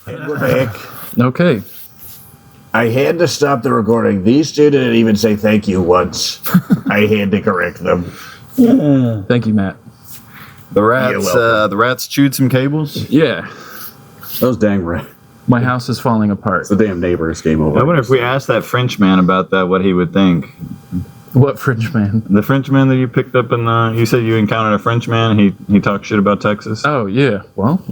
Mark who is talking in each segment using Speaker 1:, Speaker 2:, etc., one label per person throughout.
Speaker 1: And we're back.
Speaker 2: Okay.
Speaker 1: I had to stop the recording. These two didn't even say thank you once. I had to correct them.
Speaker 2: Thank you, Matt.
Speaker 3: The rats chewed some cables.
Speaker 2: Yeah.
Speaker 1: Those dang rats.
Speaker 2: My house is falling apart.
Speaker 1: The damn neighbors came over.
Speaker 3: I wonder if we asked that French man about that, what he would think.
Speaker 2: What French man?
Speaker 3: The French man that you picked up in you said you encountered a French man. He talked shit about Texas.
Speaker 2: Oh, yeah. Well,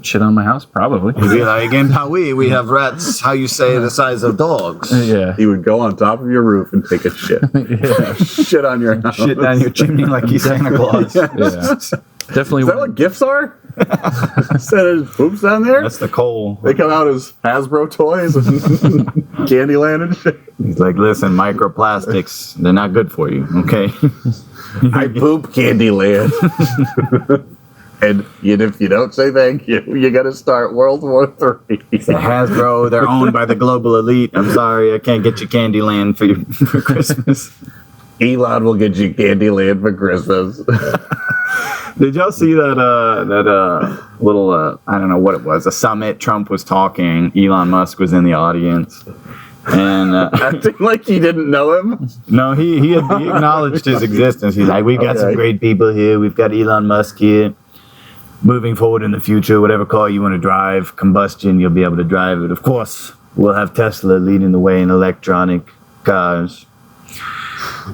Speaker 2: shit on my house, probably.
Speaker 3: He'd be like, in Hawaii, we have rats, how you say, the size of dogs.
Speaker 2: Yeah.
Speaker 1: He would go on top of your roof and take a shit.
Speaker 2: Yeah.
Speaker 1: Shit on your house.
Speaker 3: Shit down your chimney like he's Santa Claus.
Speaker 2: Yeah. Definitely.
Speaker 1: Is that what gifts are? Instead of poops down there?
Speaker 3: That's the coal.
Speaker 1: They come out as Hasbro toys and Candyland and shit.
Speaker 3: He's like, listen, microplastics, they're not good for you, okay?
Speaker 1: I poop Candyland. And if you don't say thank you, you got to start World War III.
Speaker 3: The Hasbro, they're owned by the global elite. I'm sorry, I can't get you Candyland for Christmas.
Speaker 1: Elon will get you Candyland for Christmas.
Speaker 3: Did y'all see that little I don't know what it was, a summit? Trump was talking. Elon Musk was in the audience, and
Speaker 1: acting like he didn't know him.
Speaker 3: No, he acknowledged his existence. He's like, we've got some great people here. We've got Elon Musk here. Moving forward in the future, whatever car you want to drive, combustion, you'll be able to drive it. Of course, we'll have Tesla leading the way in electronic cars.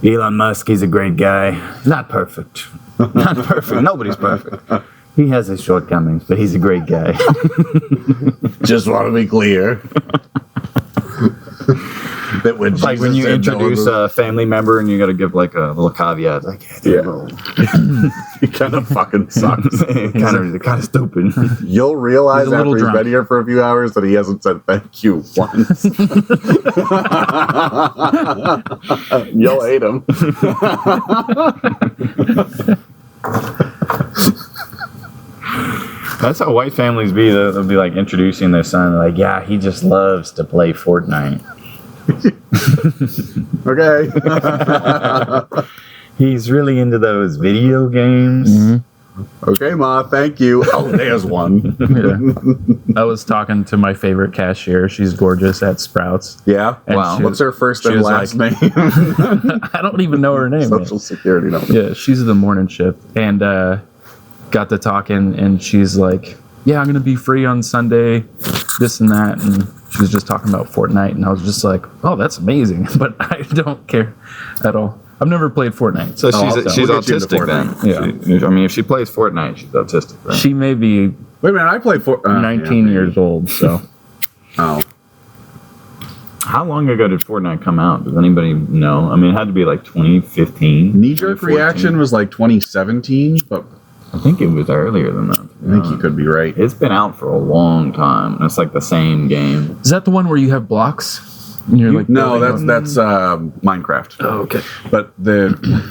Speaker 3: Elon Musk, he's a great guy. Not perfect. Not perfect. Nobody's perfect. He has his shortcomings, but he's a great guy.
Speaker 1: Just want to be clear. That when
Speaker 3: like when you introduce a family member and you got to give like a little caveat, like
Speaker 1: he kind of fucking sucks.
Speaker 3: kind of stupid.
Speaker 1: You'll realize after he's been here for a few hours that he hasn't said thank you once. You'll hate him.
Speaker 3: That's how white families be. They'll be like introducing their son, like, yeah, he just loves to play Fortnite.
Speaker 1: Okay.
Speaker 3: He's really into those video games.
Speaker 2: Mm-hmm.
Speaker 1: Okay, Ma, thank you. Oh, there's one.
Speaker 2: Yeah. I was talking to my favorite cashier. She's gorgeous at Sprouts.
Speaker 1: Yeah?
Speaker 2: And
Speaker 1: wow. What's her first and last name?
Speaker 2: I don't even know her name.
Speaker 1: Social Security number.
Speaker 2: Yeah, she's the morning shift. And got to talking, and she's like, yeah, I'm going to be free on Sunday, this and that. And she was just talking about Fortnite, and I was just like, oh, that's amazing. But I don't care at all. I've never played Fortnite.
Speaker 3: So she's autistic then.
Speaker 2: Yeah.
Speaker 3: I mean, if she plays Fortnite, she's autistic, right?
Speaker 2: She may be
Speaker 1: Wait a minute, I played
Speaker 2: 19 years old, so.
Speaker 1: Oh.
Speaker 3: How long ago did Fortnite come out? Does anybody know? I mean, it had to be like 2015.
Speaker 1: Knee-jerk reaction was like 2017, but
Speaker 3: I think it was earlier than that.
Speaker 1: I think you could be right.
Speaker 3: It's been out for a long time. It's like the same game.
Speaker 2: Is that the one where you have blocks? And you're like,
Speaker 1: no, that's Minecraft.
Speaker 2: Oh, okay.
Speaker 1: But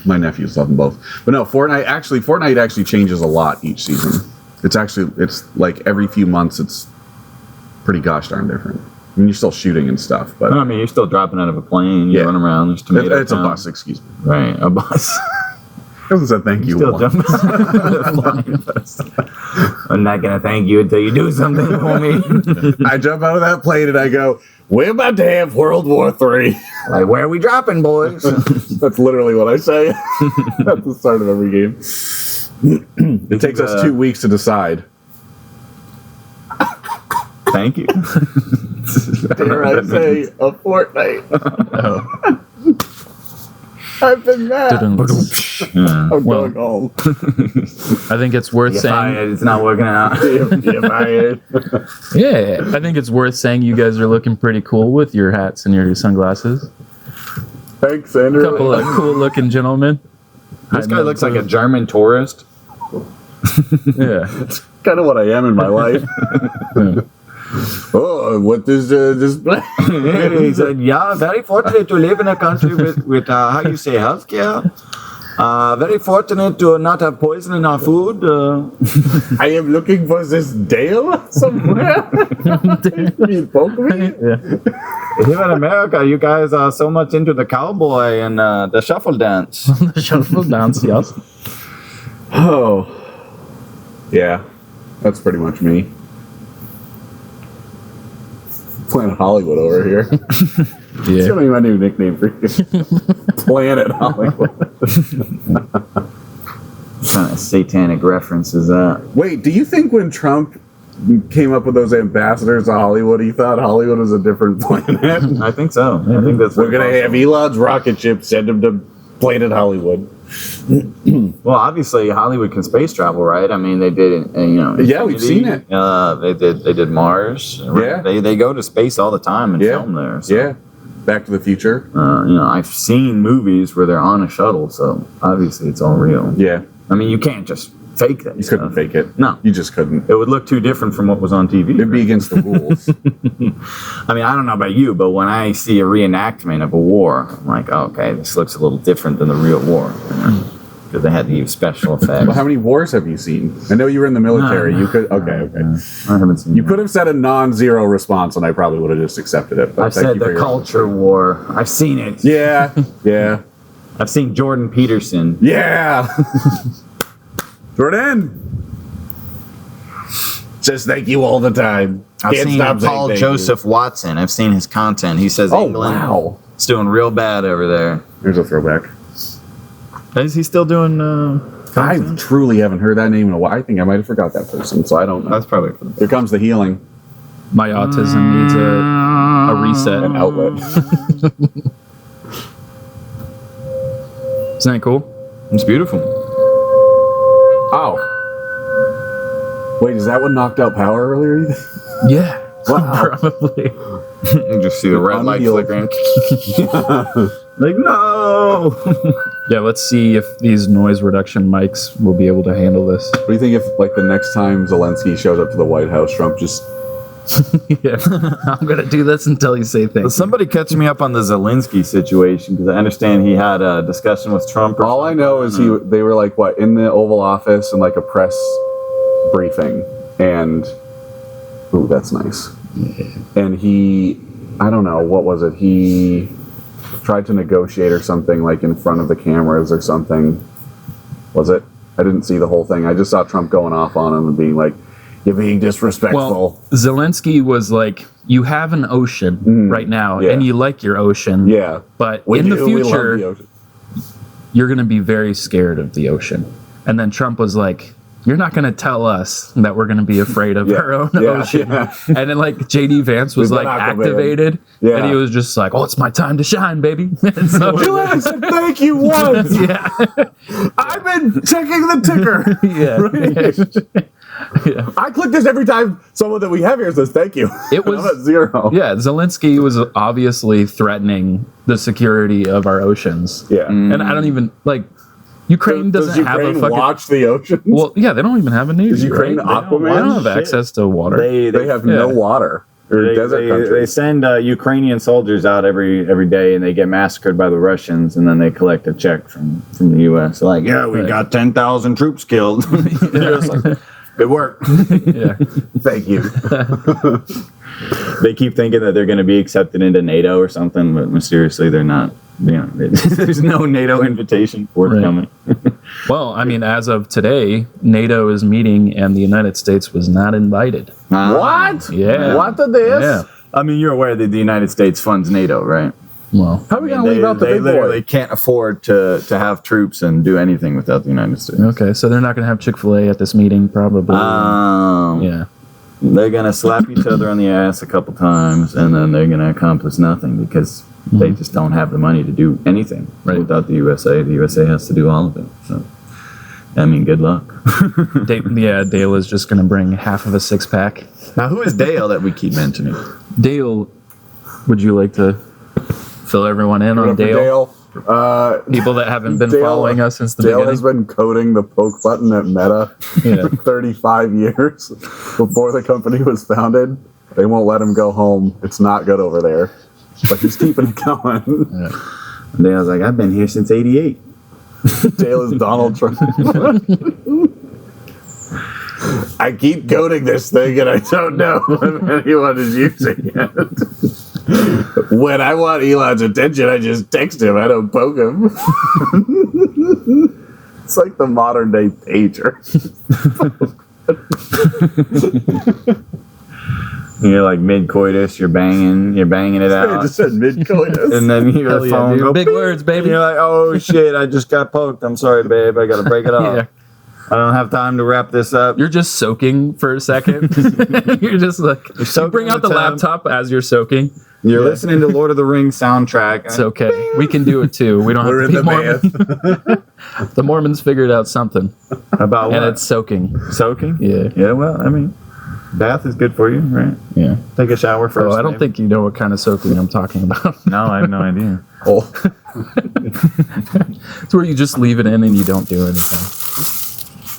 Speaker 1: my nephews love them both. But no, Fortnite actually changes a lot each season. It's like every few months it's pretty gosh darn different. I mean, you're still shooting and stuff, but
Speaker 3: I mean, you're still dropping out of a plane. You run around. There's tomato.
Speaker 1: It's a bus. Excuse me.
Speaker 3: Right, a bus.
Speaker 1: Hasn't said thank you.
Speaker 3: Still jumping. I'm not gonna thank you until you do something for me.
Speaker 1: I jump out of that plane and I go, we're about to have World War III.
Speaker 3: Like, where are we dropping, boys?
Speaker 1: That's literally what I say at the start of every game. It takes us 2 weeks to decide.
Speaker 3: Thank you.
Speaker 1: Dare I say a fortnight?
Speaker 2: Oh.
Speaker 1: I've been mad. I'm
Speaker 2: Well,
Speaker 1: going home.
Speaker 2: I think it's worth
Speaker 3: You're
Speaker 2: saying.
Speaker 3: fired. It's not working out.
Speaker 1: You're fired.
Speaker 2: Yeah, I think it's worth saying you guys are looking pretty cool with your hats and your sunglasses.
Speaker 1: Thanks, Andrew.
Speaker 2: A couple of cool-looking gentlemen.
Speaker 3: This guy looks like a German tourist.
Speaker 2: Yeah.
Speaker 1: It's kind of what I am in my life. Oh, what is this?
Speaker 3: He said, yeah, very fortunate to live in a country with how you say, healthcare. Very fortunate to not have poison in our food.
Speaker 1: I am looking for this Dale somewhere. You poke me?
Speaker 2: Yeah.
Speaker 3: Here in America, you guys are so much into the cowboy and the shuffle dance.
Speaker 2: The shuffle dance, yes.
Speaker 1: Oh. Yeah. That's pretty much me. Planet Hollywood over here. It's
Speaker 2: Yeah.
Speaker 1: gonna be my new nickname for you. Planet Hollywood.
Speaker 3: What kind of satanic reference is that?
Speaker 1: Wait, do you think when Trump came up with those ambassadors to Hollywood, he thought Hollywood was a different planet?
Speaker 3: I think so. I think that's
Speaker 1: We're gonna have Elon's rocket ship send him to Planet Hollywood.
Speaker 3: Well, obviously Hollywood can space travel, right? I mean, they did,
Speaker 1: Yeah, we've seen it.
Speaker 3: They did Mars.
Speaker 1: Yeah.
Speaker 3: They go to space all the time and film there. So,
Speaker 1: Yeah. Back to the Future.
Speaker 3: I've seen movies where they're on a shuttle, so obviously it's all real.
Speaker 1: Yeah.
Speaker 3: I mean, you can't just fake that.
Speaker 1: You couldn't fake it.
Speaker 3: No.
Speaker 1: You just couldn't.
Speaker 3: It would look too different from what was on TV.
Speaker 1: It'd be against the rules.
Speaker 3: I mean, I don't know about you, but when I see a reenactment of a war, I'm like, oh, okay, this looks a little different than the real war. Because they had to use special effects.
Speaker 1: Well, how many wars have you seen? I know you were in the military. You could. Okay.
Speaker 3: I haven't seen
Speaker 1: You
Speaker 3: that.
Speaker 1: could have said a non-zero response, and I probably would have just accepted it. But
Speaker 3: I've
Speaker 1: thank
Speaker 3: said
Speaker 1: you for
Speaker 3: the
Speaker 1: your
Speaker 3: culture war. I've seen it.
Speaker 1: Yeah. Yeah.
Speaker 3: I've seen Jordan Peterson.
Speaker 1: Yeah. Jordan. Says thank you all the time.
Speaker 3: I've
Speaker 1: Can't
Speaker 3: seen
Speaker 1: stop saying
Speaker 3: Paul
Speaker 1: thank
Speaker 3: Joseph Watson. I've seen his content. He says
Speaker 1: you. Oh
Speaker 3: England
Speaker 1: wow.
Speaker 3: is doing real bad over there.
Speaker 1: There's a throwback.
Speaker 3: Is he still doing
Speaker 1: I truly haven't heard that name in a while. I think I might have forgot that person, so I don't know.
Speaker 3: That's probably for the
Speaker 1: Here comes the healing.
Speaker 2: My autism needs a reset.
Speaker 1: An outlet.
Speaker 2: Isn't that cool?
Speaker 3: It's beautiful.
Speaker 1: Ow. Wait, is that what knocked out power earlier? you think?
Speaker 2: Yeah.
Speaker 1: Wow.
Speaker 2: Probably.
Speaker 3: You just see the red light
Speaker 1: Unhealed.
Speaker 3: flickering. Like, no!
Speaker 2: Yeah, let's see if these noise reduction mics will be able to handle this.
Speaker 1: What do you think if, like, the next time Zelensky shows up to the White House, Trump just...
Speaker 2: Yeah. I'm going to do this until you say things.
Speaker 3: Somebody catch me up on the Zelensky situation, because I understand he had a discussion with Trump.
Speaker 1: All I know is they were, like, what, in the Oval Office in, like, a press briefing, and... Ooh, that's nice. And he... I don't know, what was it? He tried to negotiate or something, like, in front of the cameras or something. Was it? I didn't see the whole thing. I just saw Trump going off on him and being like, you're being disrespectful.
Speaker 2: Well, Zelensky was like, you have an ocean right now,
Speaker 1: Yeah.
Speaker 2: and you like your ocean.
Speaker 1: Yeah.
Speaker 2: But
Speaker 1: We
Speaker 2: in the
Speaker 1: do, we love
Speaker 2: future,
Speaker 1: the ocean.
Speaker 2: you're going to be very scared of the ocean. And then Trump was like, you're not going to tell us that we're going to be afraid of our own ocean.
Speaker 1: Yeah.
Speaker 2: And then, like, JD Vance was,
Speaker 1: We've
Speaker 2: like,
Speaker 1: been Aquaman.
Speaker 2: activated.
Speaker 1: Yeah.
Speaker 2: And he was just like, oh, it's my time to shine, baby. And so,
Speaker 1: Relax, thank you once.
Speaker 2: yeah.
Speaker 1: I've been checking the ticker.
Speaker 2: Yeah. Yeah.
Speaker 1: I click this every time someone that we have here says thank you.
Speaker 2: It was-
Speaker 1: I'm at 0.
Speaker 2: Yeah, Zelensky was obviously threatening the security of our oceans.
Speaker 1: Yeah.
Speaker 2: And I don't even, like, Ukraine
Speaker 1: Does
Speaker 2: doesn't have
Speaker 1: Ukraine
Speaker 2: a fucking...
Speaker 1: watch the ocean?
Speaker 2: Well, yeah, they don't even have a navy.
Speaker 1: Is Ukraine
Speaker 2: right?
Speaker 1: Aquaman?
Speaker 2: They don't have
Speaker 3: Shit.
Speaker 2: access to water.
Speaker 1: They have no
Speaker 2: Yeah.
Speaker 1: water. They're desert
Speaker 3: They
Speaker 1: countries.
Speaker 3: send Ukrainian soldiers out every day, and they get massacred by the Russians, and then they collect a check from the U.S. Like, yeah, we
Speaker 2: Right.
Speaker 3: got 10,000 troops killed. They're just like, good work.
Speaker 2: Yeah.
Speaker 1: Thank you.
Speaker 3: They keep thinking that they're going to be accepted into NATO or something, but mysteriously they're not. You know, there's no NATO invitation forthcoming.
Speaker 2: Well, I mean, as of today, NATO is meeting, and the United States was not invited.
Speaker 1: What?
Speaker 2: Yeah.
Speaker 1: What the this?
Speaker 2: Yeah.
Speaker 3: I mean, you're aware that the United States funds NATO, right?
Speaker 2: Well,
Speaker 1: How are we
Speaker 3: I
Speaker 1: going
Speaker 3: mean,
Speaker 1: to leave out the
Speaker 3: they
Speaker 1: big
Speaker 3: literally
Speaker 1: boy?
Speaker 3: can't afford to have troops and do anything without the United States.
Speaker 2: okay, so they're not going to have Chick-fil-A at this meeting, probably. Yeah.
Speaker 3: They're gonna slap each other on the ass a couple times, and then they're gonna accomplish nothing because they just don't have the money to do anything
Speaker 2: Right.
Speaker 3: without the USA. The USA has to do all of it. So, I mean, good luck.
Speaker 2: Dale is just going to bring half of a six-pack.
Speaker 3: Now, who is Dale that we keep mentioning?
Speaker 2: Dale, would you like to fill everyone in on
Speaker 1: Good for
Speaker 2: Dale?
Speaker 1: Dale.
Speaker 2: People that haven't been
Speaker 1: Dale-
Speaker 2: following us since the
Speaker 1: Dale has
Speaker 2: beginning.
Speaker 1: been coding the poke button at Meta
Speaker 2: Yeah.
Speaker 1: for 35 years before the company was founded. They won't let him go home. It's not good over there. But he's keeping it going.
Speaker 3: Dale's like, I've been here since '88.
Speaker 1: Dale is Donald Trump. I keep coding this thing and I don't know if anyone is using it. When I want Elon's attention, I just text him. I don't poke him. It's like the modern day pager.
Speaker 3: You're like mid-coitus, you're banging it
Speaker 1: I
Speaker 3: out.
Speaker 1: just said mid-coitus.
Speaker 3: And then you hear
Speaker 2: Hell
Speaker 3: the
Speaker 2: yeah,
Speaker 3: phone
Speaker 2: dude.
Speaker 3: go,
Speaker 2: Big
Speaker 3: beep,
Speaker 2: words, baby.
Speaker 3: And you're like, oh shit, I just got poked. I'm sorry, babe. I gotta break it off.
Speaker 2: Yeah.
Speaker 3: I don't have time to wrap this up.
Speaker 2: You're just soaking for a second. You're just like, you
Speaker 3: soaking
Speaker 2: bring out
Speaker 3: the
Speaker 2: the
Speaker 3: time.
Speaker 2: laptop as you're soaking.
Speaker 3: You're listening to Lord of the Rings soundtrack.
Speaker 2: It's okay. We can do it too. We don't
Speaker 1: We're
Speaker 2: have to
Speaker 1: in
Speaker 2: be
Speaker 1: the
Speaker 2: Mormon.
Speaker 1: band.
Speaker 2: The Mormons figured out something,
Speaker 3: About
Speaker 2: and
Speaker 3: what?
Speaker 2: it's soaking.
Speaker 3: Soaking?
Speaker 2: Yeah.
Speaker 3: Yeah, well, I mean, bath is good for you, right?
Speaker 2: Yeah.
Speaker 3: Take a shower first.
Speaker 2: Oh, I don't
Speaker 3: maybe.
Speaker 2: think you know what kind of soaking I'm talking about.
Speaker 3: No, I have no idea.
Speaker 1: Oh,
Speaker 2: It's where you just leave it in and you don't do anything.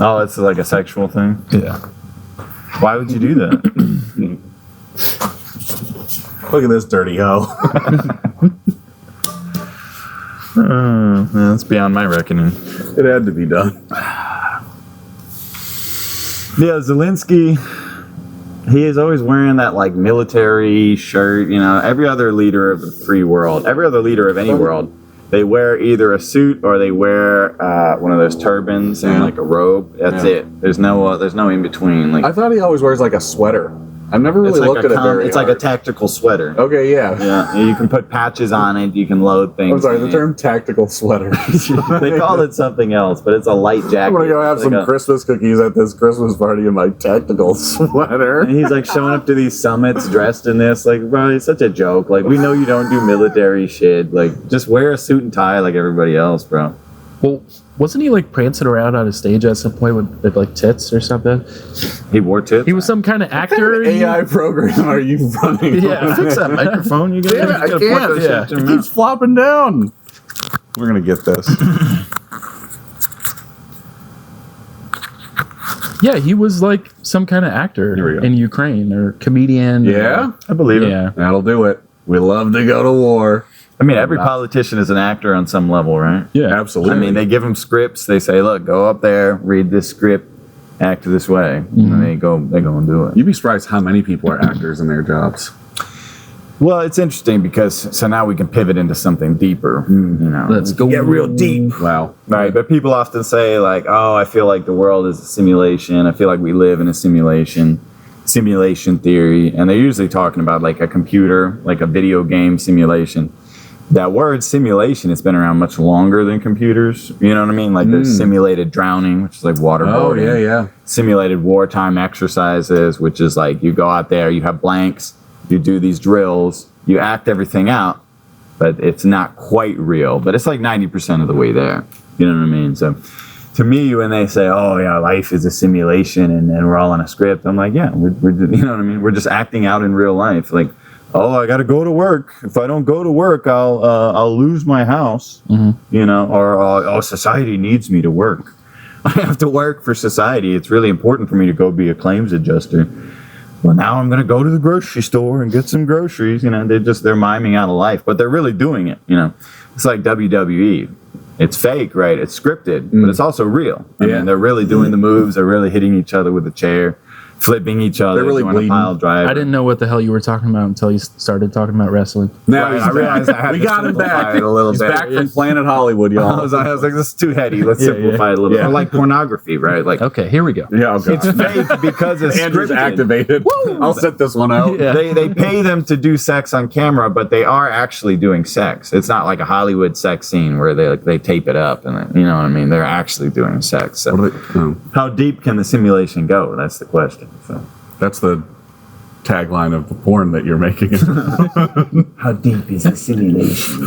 Speaker 3: Oh, it's like a sexual thing?
Speaker 2: Yeah.
Speaker 3: Why would you do that?
Speaker 1: look at this dirty hoe.
Speaker 3: That's beyond my reckoning.
Speaker 1: It had to be done.
Speaker 3: Yeah, Zelensky, he is always wearing that like military shirt. You know, every other leader of the free world, every other leader of any world, they wear either a suit or they wear one of those turbans and
Speaker 1: Yeah.
Speaker 3: like a robe. That's
Speaker 1: Yeah.
Speaker 3: it. There's no in between. Like
Speaker 1: I thought he always wears like a sweater. I've never really looked at it very
Speaker 3: it's like a
Speaker 1: hard.
Speaker 3: tactical sweater.
Speaker 1: Okay, yeah.
Speaker 3: Yeah, you can put patches on it. You can load things.
Speaker 1: I'm sorry,
Speaker 3: in
Speaker 1: the
Speaker 3: it.
Speaker 1: term tactical sweater.
Speaker 3: They call it something else, but it's a light jacket.
Speaker 1: I'm gonna go have
Speaker 3: It's
Speaker 1: some
Speaker 3: like a-
Speaker 1: Christmas cookies at this Christmas party in my tactical sweater.
Speaker 3: And he's like showing up to these summits dressed in this. Like, bro, it's such a joke. Like, we know you don't do military shit. Like, just wear a suit and tie like everybody else, bro.
Speaker 2: Well, wasn't he like prancing around on a stage at some point with like tits or something?
Speaker 3: He wore tits.
Speaker 2: He was some kind of actor.
Speaker 1: AI program are you running?
Speaker 2: Yeah.
Speaker 3: Fix that microphone. You gotta,
Speaker 1: Damn it, I
Speaker 3: you gotta point
Speaker 1: can't.
Speaker 3: that
Speaker 2: Yeah.
Speaker 3: shit to
Speaker 1: It
Speaker 3: your
Speaker 1: keeps flopping down. We're gonna get this.
Speaker 2: Yeah, he was like some kind of actor
Speaker 1: Here we go.
Speaker 2: in Ukraine or comedian.
Speaker 1: Yeah,
Speaker 3: mouth. I believe it.
Speaker 2: Yeah.
Speaker 1: that'll do it. We love to go to war.
Speaker 3: I mean, every politician is an actor on some level, right?
Speaker 2: Yeah.
Speaker 1: Absolutely.
Speaker 3: I mean, they give them scripts. They say, "Look, go up there, read this script, act this way," and they go and do it.
Speaker 1: You'd be surprised how many people are actors in their jobs.
Speaker 3: Well, it's interesting because so now we can pivot into something deeper. You know,
Speaker 2: Let's go.
Speaker 3: get real deep.
Speaker 1: Wow.
Speaker 3: Right, but people often say like, "Oh, I feel like the world is a simulation. I feel like we live in a simulation theory," and they're usually talking about like a computer, like a video game simulation. That word simulation has been around much longer than computers. You know what I mean? Like there's simulated drowning, which is like waterboarding.
Speaker 1: Oh yeah.
Speaker 3: Simulated wartime exercises, which is like you go out there, you have blanks, you do these drills, you act everything out, but it's not quite real. But it's like 90% of the way there. You know what I mean? So to me, when they say, "Oh yeah, life is a simulation and we're all on a script," I'm like, yeah, we're you know what I mean? We're just acting out in real life. Like, oh, I got to go to work. If I don't go to work, I'll lose my house. You know, or oh, society needs me to work. I have to work for society. It's really important for me to go be a claims adjuster. Well, now I'm going to go to the grocery store and get some groceries. You know, they're miming out a life, but they're really doing it. You know, it's like WWE. It's fake, right? It's scripted, but it's also real. I
Speaker 1: Yeah.
Speaker 3: mean, they're really doing the moves. They're really hitting each other with a chair, flipping each other,
Speaker 1: They're really
Speaker 3: doing
Speaker 1: bleeding.
Speaker 3: a pile driver.
Speaker 2: I didn't know what the hell you were talking about until you started talking about wrestling.
Speaker 1: Now
Speaker 3: Right,
Speaker 1: he's
Speaker 3: I realized
Speaker 1: back.
Speaker 3: I had
Speaker 1: We
Speaker 3: to
Speaker 1: got him
Speaker 3: simplify
Speaker 1: back.
Speaker 3: it a little
Speaker 1: He's
Speaker 3: bit.
Speaker 1: back from Planet Hollywood,
Speaker 3: I
Speaker 1: y'all.
Speaker 3: was like, this is too heady. Let's
Speaker 2: Yeah,
Speaker 3: simplify it a little
Speaker 1: yeah.
Speaker 3: bit. Or like pornography, right? Like,
Speaker 2: Okay, here we go.
Speaker 1: Yeah, okay.
Speaker 3: it's fake because it's
Speaker 1: Andrew's
Speaker 3: scripted.
Speaker 1: activated. I'll set this one out.
Speaker 2: Yeah.
Speaker 3: They pay them to do sex on camera, but they are actually doing sex. It's not like a Hollywood sex scene where they tape it up and you know what I mean. They're actually doing sex. So
Speaker 1: What are they- oh,
Speaker 3: how deep can the simulation go? That's the question. So
Speaker 1: that's the tagline of the porn that you're making.
Speaker 3: how deep is the simulation?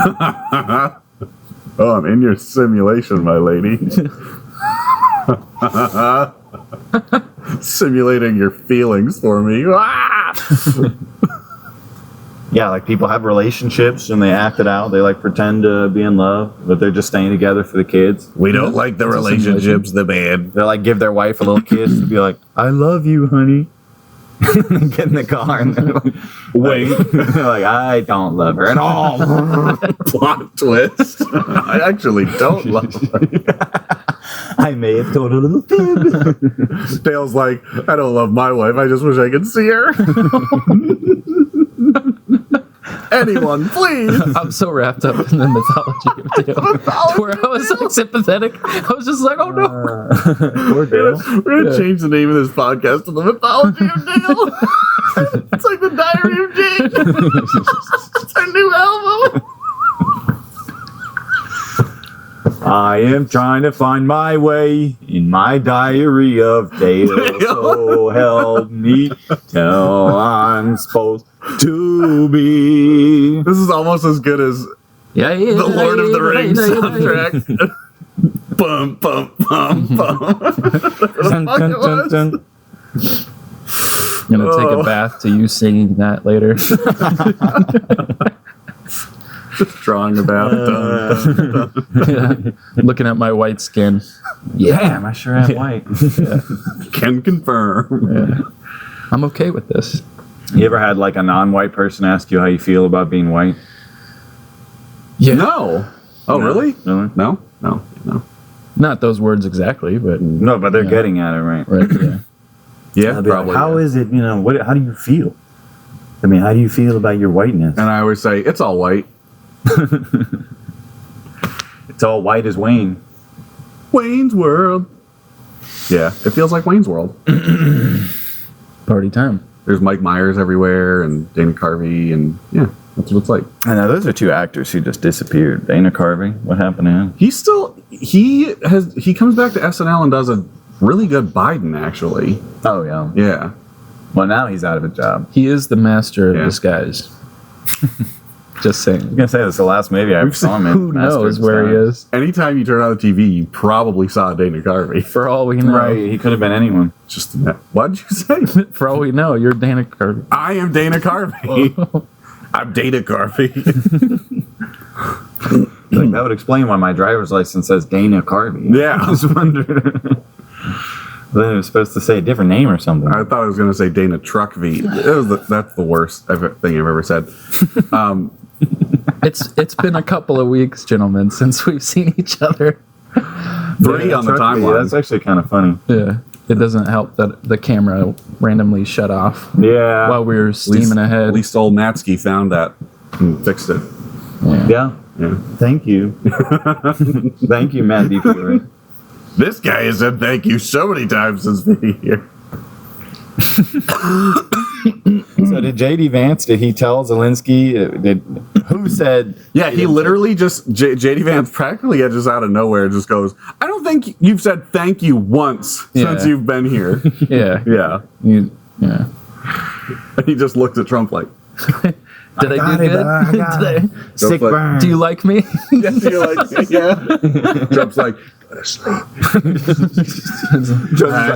Speaker 1: Oh, I'm in your simulation, my lady. Simulating your feelings for me. Ah!
Speaker 3: Yeah, like people have relationships and they act it out. They like pretend to be in love, but they're just staying together for the kids.
Speaker 1: We don't like the relationships, the bad.
Speaker 3: They like give their wife a little kiss to be like, "I love you, honey." Get in the car and they're like,
Speaker 1: Wait.
Speaker 3: they're like, "I don't love her at all."
Speaker 1: Plot twist. I actually don't love her.
Speaker 3: I may have told a little fib.
Speaker 1: Dale's like, I don't love my wife. I just wish I could see her. Anyone, please.
Speaker 2: I'm so wrapped up in the mythology of Dale, where I was like sympathetic. I was just like, oh no.
Speaker 3: Poor Dale.
Speaker 1: We're gonna change the name of this podcast to the mythology of Dale. It's like the It's a new album.
Speaker 3: I am trying to find my way in my diary of Dale. So help me tell I'm supposed to be.
Speaker 1: This is almost as good as
Speaker 2: Yeah,
Speaker 1: the Lord of the Rings soundtrack. Bum bum bum bum.
Speaker 2: Dun, dun, dun, dun. I'm gonna take a bath to you singing that later.
Speaker 1: Drawing about.
Speaker 2: Looking at my white skin.
Speaker 3: Damn, I sure am white.
Speaker 1: Can confirm.
Speaker 2: Yeah. I'm okay with this.
Speaker 3: You ever had like a non-white person ask you how you feel about being white?
Speaker 2: Yeah.
Speaker 1: No. Oh,
Speaker 3: No.
Speaker 1: really?
Speaker 3: Really?
Speaker 1: No.
Speaker 2: Not those words exactly, but
Speaker 3: No, but they're
Speaker 2: Yeah.
Speaker 3: getting at it, right?
Speaker 2: right. Yeah.
Speaker 1: Yeah,
Speaker 3: I'll be like,
Speaker 1: probably.
Speaker 3: how is it? How do you feel? I mean, how do you feel about your whiteness?
Speaker 1: And I always say it's all white.
Speaker 3: It's all white as Wayne.
Speaker 1: Wayne's World. Yeah, it feels like Wayne's World.
Speaker 2: Party time.
Speaker 1: There's Mike Myers everywhere and Dana Carvey, and yeah, that's what it's like.
Speaker 3: I know those are two actors who just disappeared. Dana Carvey, what happened to him?
Speaker 1: He comes back to SNL and does a really good Biden, actually.
Speaker 3: Oh yeah.
Speaker 1: Yeah.
Speaker 3: Well, now he's out of a job.
Speaker 2: He is the master of
Speaker 1: Yeah.
Speaker 2: disguise. Just saying.
Speaker 3: I was gonna say this is the last movie I ever saw him in.
Speaker 2: Who knows where he is?
Speaker 1: Anytime you turn on the TV, you probably saw Dana Carvey.
Speaker 2: For all we know.
Speaker 3: Right, he could have been anyone.
Speaker 1: Just what'd you say?
Speaker 2: For all we know, you're Dana Carvey.
Speaker 1: I am Dana Carvey. I'm Dana Carvey.
Speaker 3: Like, that would explain why my driver's license says Dana Carvey.
Speaker 1: Yeah.
Speaker 3: I was wondering. Then it was supposed to say a different name or something.
Speaker 1: I thought I was going to say Dana Truckvey. That's the worst thing I've ever said.
Speaker 2: It's been a couple of weeks, gentlemen, since we've seen each other.
Speaker 1: 3 on the timeline.
Speaker 3: That's actually kind of funny.
Speaker 2: Yeah. It doesn't help that the camera randomly shut off
Speaker 3: Yeah.
Speaker 2: while we were steaming ahead.
Speaker 1: At least old Matsky found that and fixed it.
Speaker 3: Yeah.
Speaker 1: Yeah.
Speaker 3: Thank you. Thank you, Matt DeFleur.
Speaker 1: This guy has said thank you so many times since being here.
Speaker 3: So did JD Vance, did he tell Zelensky, who said...
Speaker 1: Yeah, he literally just, JD Vance practically just out of nowhere just goes, I don't think you've said thank you once
Speaker 2: Yeah.
Speaker 1: since you've been here.
Speaker 2: Yeah.
Speaker 1: Yeah.
Speaker 2: Yeah.
Speaker 1: And he just looked at Trump like,
Speaker 2: Did I do good? Did
Speaker 3: Sick
Speaker 1: like-
Speaker 3: burn.
Speaker 2: do you like me?
Speaker 1: yes, you're like, yeah. Trump's like, go to sleep.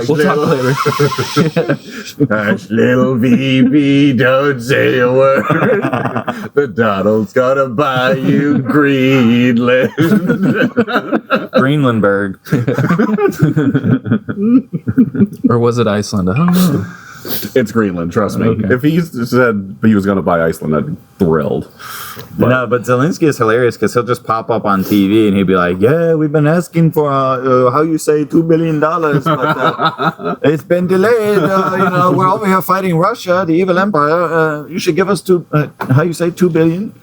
Speaker 2: We'll talk later.
Speaker 1: Hush, little VP, don't say a word. The Donald's gonna buy you Greenland.
Speaker 3: Greenlandberg.
Speaker 2: Or was it Iceland? I don't know.
Speaker 1: It's Greenland, trust me.
Speaker 2: Okay.
Speaker 1: If he said he was gonna buy Iceland, I'd be thrilled.
Speaker 3: No, but Zelensky is hilarious because he'll just pop up on TV and he'll be like, yeah, we've been asking for, how you say, $2 billion, but it's been delayed. We're over here fighting Russia, the evil empire. You should give us $2 billion?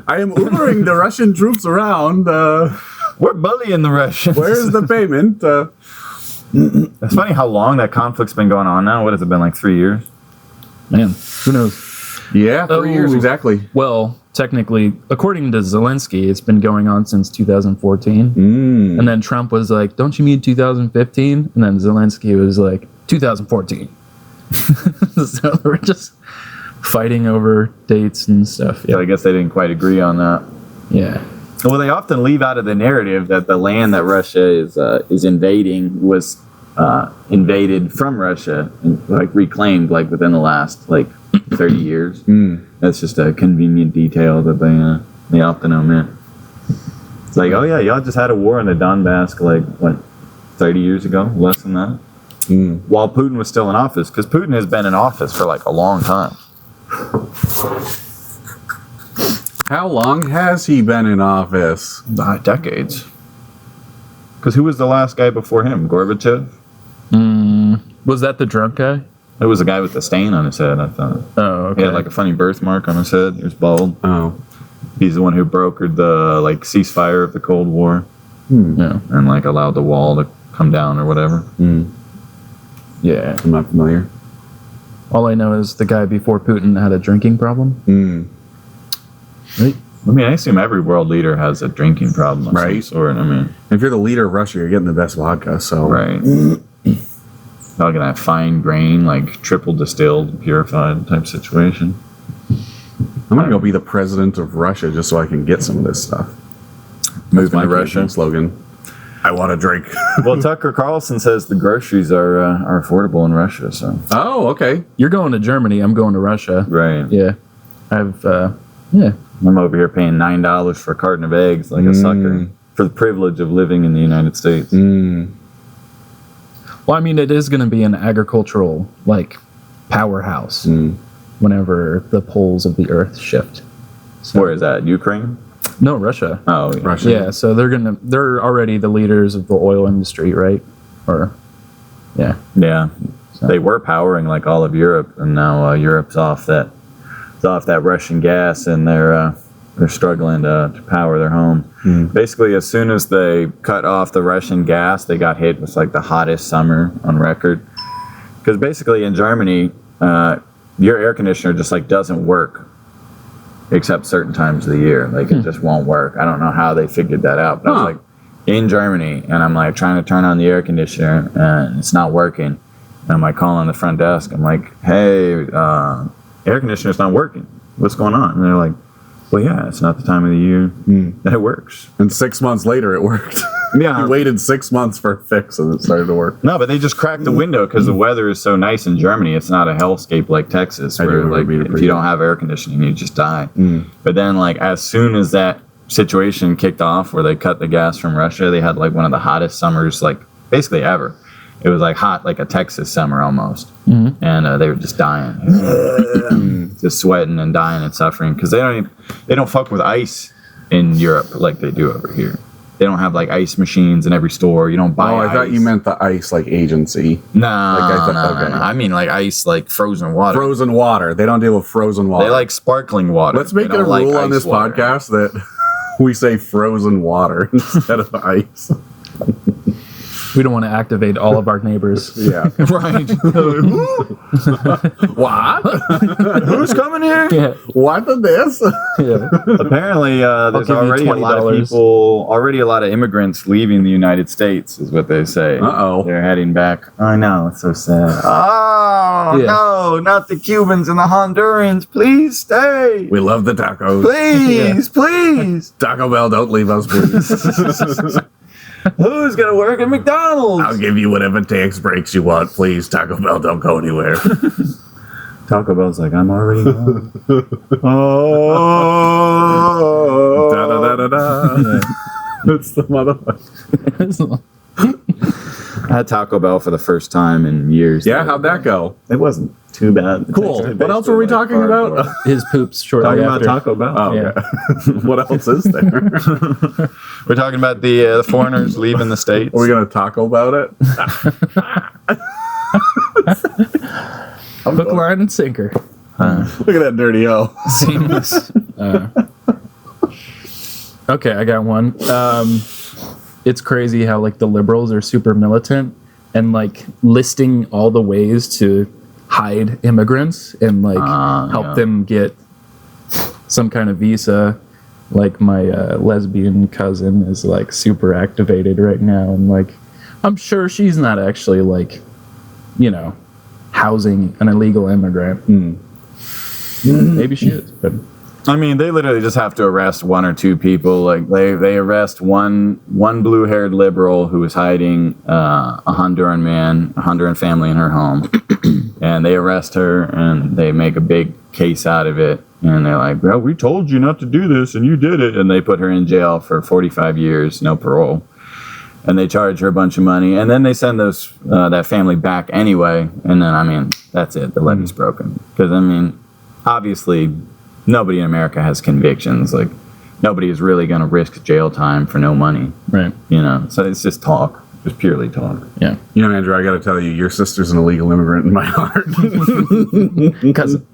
Speaker 1: I am Ubering the Russian troops around.
Speaker 3: We're bullying the Russians.
Speaker 1: Where's the payment?
Speaker 3: It's funny how long that conflict's been going on now. What has it been, like 3 years?
Speaker 2: Man, who knows?
Speaker 1: Yeah, 3 years
Speaker 2: Oh.
Speaker 1: exactly.
Speaker 2: Well, technically, according to Zelensky, it's been going on since 2014. And then Trump was like, don't you mean 2015? And then Zelensky was like, 2014. So we're just fighting over dates and stuff.
Speaker 3: Yeah, I guess they didn't quite agree on that.
Speaker 2: Yeah.
Speaker 3: Well, they often leave out of the narrative that the land that Russia is invading was invaded from Russia and like reclaimed like within the last like 30 years. That's just a convenient detail that they often omit. It's like, oh yeah, y'all just had a war in the Donbass like what 30 years ago, less than that. While Putin was still in office, because Putin has been in office for like a long time.
Speaker 1: How long has he been in office?
Speaker 3: Decades. Because who was the last guy before him? Gorbachev?
Speaker 2: Was that the drunk guy?
Speaker 3: It was a guy with a stain on his head, I thought.
Speaker 2: Oh, okay.
Speaker 3: He had like a funny birthmark on his head. He was bald.
Speaker 1: Oh,
Speaker 3: He's the one who brokered the like ceasefire of the Cold War
Speaker 2: Yeah.
Speaker 3: and like allowed the wall to come down or whatever.
Speaker 2: Yeah.
Speaker 1: I'm not familiar.
Speaker 2: All I know is the guy before Putin had a drinking problem.
Speaker 3: Right. I mean, I assume every world leader has a drinking problem of some
Speaker 1: Right.
Speaker 3: sort. I mean,
Speaker 1: If you're the leader of Russia, you're getting the best vodka. So
Speaker 3: right. Not gonna have fine grain, like triple distilled, purified type situation.
Speaker 1: I'm gonna go be the president of Russia just so I can get some of this stuff.
Speaker 3: Move
Speaker 1: My
Speaker 3: to Russia.
Speaker 1: campaign slogan. I want a drink.
Speaker 3: Well, Tucker Carlson says the groceries are affordable in Russia. So
Speaker 1: Oh, okay.
Speaker 2: You're going to Germany. I'm going to Russia.
Speaker 3: right.
Speaker 2: Yeah. I've, yeah.
Speaker 3: I'm over here paying $9 for a carton of eggs like a sucker for the privilege of living in the United States.
Speaker 2: Well, I mean, it is going to be an agricultural, like, powerhouse whenever the poles of the earth shift. So,
Speaker 3: Where is that? Ukraine?
Speaker 2: No, Russia.
Speaker 3: Oh, yeah.
Speaker 1: Russia.
Speaker 2: Yeah, so they're already the leaders of the oil industry, right? Or, yeah.
Speaker 3: Yeah.
Speaker 2: So-
Speaker 3: They were powering like all of Europe, and now Europe's off that Russian gas, and they're struggling to power their home. Basically, as soon as they cut off the Russian gas, they got hit with like the hottest summer on record. Because basically in Germany, your air conditioner just like doesn't work except certain times of the year. Like it just won't work. I don't know how they figured that out. But I was like in Germany, and I'm like trying to turn on the air conditioner, and it's not working. And I'm like calling the front desk. I'm like, hey, air conditioner's not working. What's going on? And they're like, well, yeah, it's not the time of the year that it works.
Speaker 1: And 6 months later, it worked.
Speaker 3: Yeah.
Speaker 1: We waited 6 months for a fix, and it started to work.
Speaker 3: No, but they just cracked the window because the weather is so nice in Germany. It's not a hellscape like Texas,
Speaker 1: I do
Speaker 3: where
Speaker 1: remember
Speaker 3: like
Speaker 1: being
Speaker 3: if
Speaker 1: pretty
Speaker 3: you don't
Speaker 1: good.
Speaker 3: have air conditioning, you just die. But then, like as soon as that situation kicked off, where they cut the gas from Russia, they had like one of the hottest summers, like basically ever. It was like hot, like a Texas summer almost, and they were just dying, just sweating and dying and suffering because they don't fuck with ice in Europe like they do over here. They don't have like ice machines in every store. You don't buy.
Speaker 1: Oh, I thought
Speaker 3: ice.
Speaker 1: you meant the ice like agency.
Speaker 3: No,
Speaker 1: I thought-
Speaker 3: no,
Speaker 1: okay.
Speaker 3: no. I mean like ice, like frozen water.
Speaker 1: Frozen water. They don't deal with frozen water.
Speaker 3: They like sparkling water.
Speaker 1: Let's make
Speaker 3: They
Speaker 1: it a
Speaker 3: don't like
Speaker 1: rule on
Speaker 3: ice
Speaker 1: this
Speaker 3: water.
Speaker 1: podcast that we say frozen water instead of ice.
Speaker 2: We don't want to activate all of our neighbors.
Speaker 1: Yeah.
Speaker 3: Right.
Speaker 1: What?
Speaker 3: Who's coming here?
Speaker 2: Yeah.
Speaker 1: What the this?
Speaker 2: Yeah.
Speaker 3: Apparently, there's
Speaker 2: give you
Speaker 3: already a lot of
Speaker 2: $20.
Speaker 3: people, already a lot of immigrants leaving the United States, is what they say.
Speaker 1: Uh-oh.
Speaker 3: They're heading back. I know, it's so sad. Oh,
Speaker 2: Yeah.
Speaker 3: no, not the Cubans and the Hondurans. Please stay.
Speaker 1: We love the tacos.
Speaker 3: Please, please.
Speaker 1: Taco Bell, don't leave us, please.
Speaker 3: Who's going to work at McDonald's?
Speaker 1: I'll give you whatever tax breaks you want, please. Taco Bell, don't go anywhere.
Speaker 3: Taco Bell's like, I'm already gone. Oh.
Speaker 1: Da da da da da. That's the motherfucker.
Speaker 3: I had Taco Bell for the first time in years.
Speaker 1: Yeah, how'd that go?
Speaker 3: It wasn't too bad. The
Speaker 1: Cool.
Speaker 3: texture
Speaker 1: What else were we
Speaker 3: tasted like
Speaker 1: talking about?
Speaker 3: cardboard.
Speaker 2: His poops shortly
Speaker 3: Talking about
Speaker 2: after.
Speaker 3: Taco Bell.
Speaker 1: Oh,
Speaker 2: Yeah.
Speaker 1: okay. What else is there?
Speaker 3: We're talking about the foreigners leaving the states.
Speaker 1: Are we gonna taco about it?
Speaker 2: Hook, line, and sinker.
Speaker 1: Look at that dirty O.
Speaker 2: Seamless. Okay, I got one. It's crazy how like the liberals are super militant and like listing all the ways to hide immigrants and like help
Speaker 3: yeah.
Speaker 2: them get some kind of visa. Like my lesbian cousin is like super activated right now, and like I'm sure she's not actually like, you know, housing an illegal immigrant. Maybe she is, but
Speaker 3: I mean, they literally just have to arrest one or two people. Like they arrest one blue-haired liberal who was hiding a Honduran family in her home, and they arrest her and they make a big case out of it. And they're like, "Well, we told you not to do this, and you did it." And they put her in jail for 45 years, no parole. And they charge her a bunch of money, and then they send that family back anyway. And then, I mean, that's it. The levee's broken. Because I mean, obviously, nobody in America has convictions. Like, nobody is really going to risk jail time for no money.
Speaker 2: right,
Speaker 3: You know, so it's just talk, just purely talk.
Speaker 2: yeah.
Speaker 1: You know, Andrew, I got to tell you, your sister's an illegal immigrant in my heart.
Speaker 2: Cousin.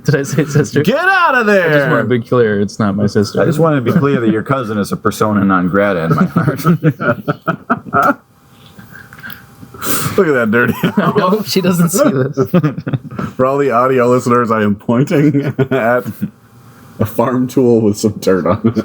Speaker 2: Did I say sister?
Speaker 1: Get out of
Speaker 2: I just want
Speaker 1: there!
Speaker 2: to be clear, it's not my sister.
Speaker 3: I just wanted to be clear that your cousin is a persona non grata in my heart.
Speaker 1: Look at that dirty.
Speaker 2: I hope she doesn't see this.
Speaker 1: For all the audio listeners, I am pointing at a farm tool with some dirt on it.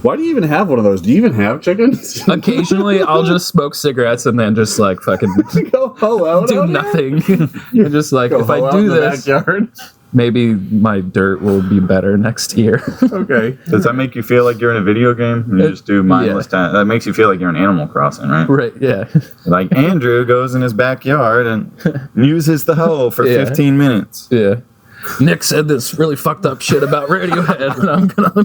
Speaker 1: Why do you even have one of those? Do you even have chickens?
Speaker 2: Occasionally, I'll just smoke cigarettes and then just like fucking
Speaker 1: Go hello.
Speaker 2: do nothing. And just like, if I do this,
Speaker 1: backyard.
Speaker 2: maybe my dirt will be better next year.
Speaker 1: Okay.
Speaker 3: Does that make you feel like you're in a video game? And you just do mindless time. That makes you feel like you're in Animal Crossing, right?
Speaker 2: Right, yeah.
Speaker 3: Like Andrew goes in his backyard and uses the hoe for
Speaker 2: Yeah.
Speaker 3: 15 minutes.
Speaker 2: Yeah. Nick said this really fucked up shit about Radiohead, and I'm gonna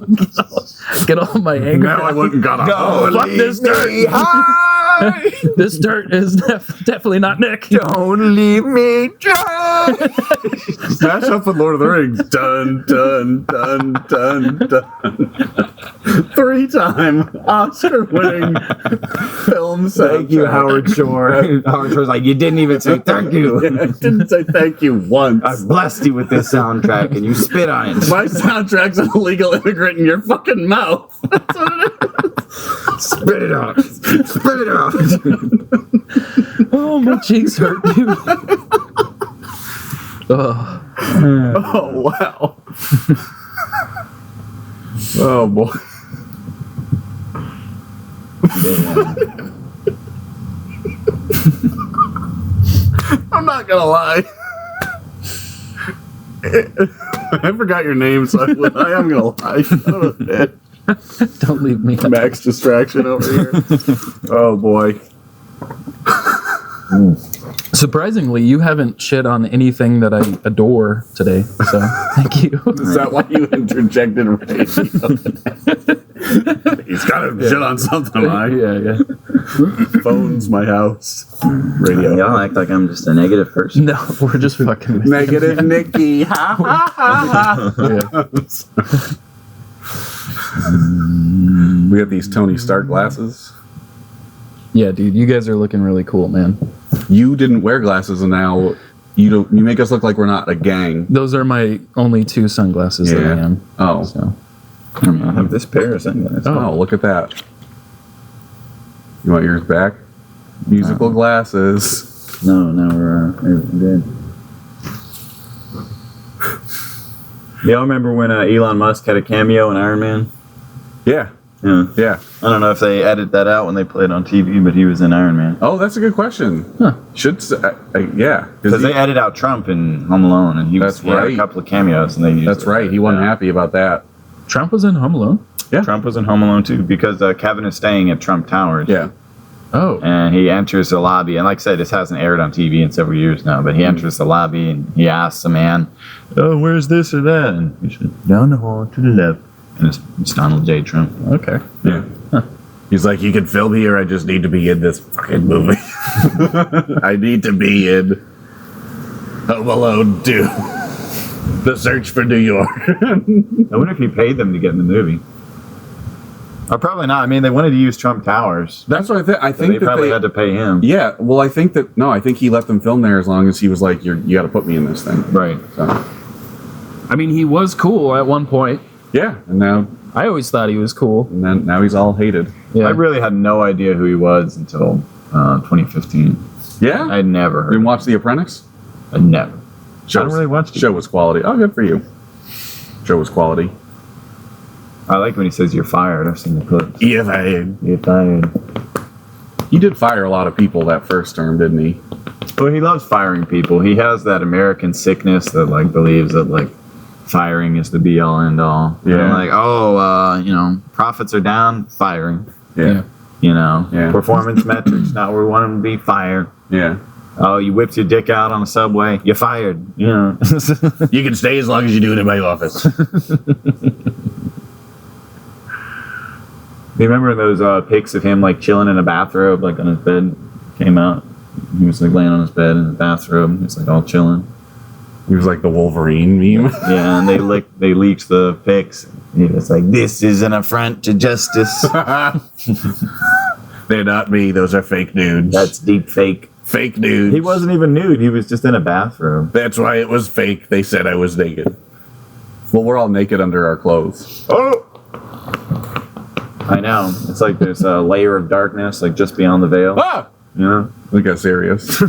Speaker 2: get all my anger.
Speaker 1: Now I went and got a
Speaker 3: Don't
Speaker 2: Fuck this dirt.
Speaker 3: me high.
Speaker 2: This dirt is definitely not Nick.
Speaker 3: Don't leave me dry.
Speaker 1: Smash up with Lord of the Rings. Dun, dun, dun, dun, dun. 3-time Oscar-winning film soundtrack.
Speaker 3: Thank you, Howard Shore. Howard Shore's like, you didn't even say thank you.
Speaker 1: I didn't say thank you once.
Speaker 3: I blessed you with this soundtrack and you spit on it.
Speaker 1: My soundtrack's an illegal immigrant in your fucking mouth. That's what it is.
Speaker 3: Spit it out. Spit it out.
Speaker 2: Oh, my cheeks hurt, dude. Oh,
Speaker 1: Oh, wow. Oh, boy. I'm not gonna lie. I forgot your name, so I am gonna lie. Son of a bitch.
Speaker 2: don't leave me.
Speaker 1: Max distraction over here. Oh boy.
Speaker 2: Surprisingly, you haven't shit on anything that I adore today, so thank you.
Speaker 1: Is that why you interjected radio? He's got to shit on something, right?
Speaker 2: Yeah.
Speaker 1: Phones, my house, radio.
Speaker 3: Y'all act like I'm just a negative person.
Speaker 2: No, we're just fucking.
Speaker 1: Negative Nikki. Ha ha ha ha.
Speaker 2: Yeah.
Speaker 1: We got these Tony Stark glasses.
Speaker 2: Yeah, dude, you guys are looking really cool, man.
Speaker 1: You didn't wear glasses, and now you don't. You make us look like we're not a gang.
Speaker 2: Those are my only 2 sunglasses that I am.
Speaker 1: Oh.
Speaker 2: So.
Speaker 3: I have this pair of sunglasses.
Speaker 1: Oh, look at that. You want yours back? Musical glasses.
Speaker 3: No, we're good. Y'all remember when Elon Musk had a cameo in Iron Man?
Speaker 1: Yeah.
Speaker 3: Yeah.
Speaker 1: Yeah.
Speaker 3: I don't know if they edited that out when they played on TV, but he was in Iron Man.
Speaker 1: Oh, that's a good question.
Speaker 2: Huh.
Speaker 1: Yeah.
Speaker 3: Because they edited out Trump in Home Alone, and he had
Speaker 1: right.
Speaker 3: a couple of cameos, and they used
Speaker 1: That's
Speaker 3: it.
Speaker 1: right. He wasn't happy about that.
Speaker 2: Trump was in Home Alone?
Speaker 1: Yeah.
Speaker 3: Trump was in Home Alone too, because Kevin is staying at Trump Towers.
Speaker 1: Yeah.
Speaker 2: Oh.
Speaker 3: And he enters the lobby, and like I said, this hasn't aired on TV in several years now, but he enters the lobby and he asks the man, "Oh, where's this or that?" And he said, "Down the hall to the left." And it's Donald J. Trump.
Speaker 2: Okay.
Speaker 1: Yeah. He's like, you can film here. I just need to be in this fucking movie. I need to be in Home Alone 2. The Search for New York.
Speaker 3: I wonder if he paid them to get in the movie. Or probably not. I mean, they wanted to use Trump Towers.
Speaker 1: That's what I
Speaker 3: So
Speaker 1: think
Speaker 3: they
Speaker 1: that
Speaker 3: probably
Speaker 1: they
Speaker 3: had to pay him.
Speaker 1: Yeah, well, I think he let them film there as long as he was like, you got to put me in this thing.
Speaker 3: Right.
Speaker 1: So,
Speaker 2: I mean, he was cool at one point.
Speaker 1: yeah, and now
Speaker 2: I always thought he was cool.
Speaker 1: now he's all hated.
Speaker 2: Yeah.
Speaker 3: I really had no idea who he was until 2015.
Speaker 1: Yeah,
Speaker 3: I'd never heard
Speaker 1: didn't
Speaker 3: of
Speaker 1: watch The Apprentice.
Speaker 3: him. I'd never.
Speaker 1: Show
Speaker 3: I don't really watch it.
Speaker 1: Show was quality. Oh, good for you. Show was quality.
Speaker 3: I like when he says you're fired. I've seen the clips.
Speaker 1: Yeah, fired.
Speaker 3: You're fired.
Speaker 1: He did fire a lot of people that first term, didn't he?
Speaker 3: Well, he loves firing people. He has that American sickness that like believes that like firing is the be all end all.
Speaker 1: Yeah.
Speaker 3: Like, profits are down, firing.
Speaker 1: Yeah. Yeah.
Speaker 3: Performance metrics not where we want them to be, fired.
Speaker 1: Yeah.
Speaker 3: Oh, you whipped your dick out on a subway, you're fired.
Speaker 1: You can stay as long as you do it in my office.
Speaker 3: You remember those pics of him like chilling in a bathrobe, like on his bed, came out. He was like laying on his bed in a bathrobe. He was like all chilling.
Speaker 1: He was like the Wolverine meme.
Speaker 3: Yeah, and they leaked the pics. He was like, "This is an affront to justice."
Speaker 1: They're not me. Those are fake nudes.
Speaker 3: That's deep fake.
Speaker 1: Fake nudes.
Speaker 3: He wasn't even nude. He was just in a bathrobe.
Speaker 1: That's why it was fake. They said I was naked. Well, we're all naked under our clothes.
Speaker 3: Oh. I know. It's like there's a layer of darkness, like just beyond the veil.
Speaker 1: Ah!
Speaker 3: You know?
Speaker 1: We got serious.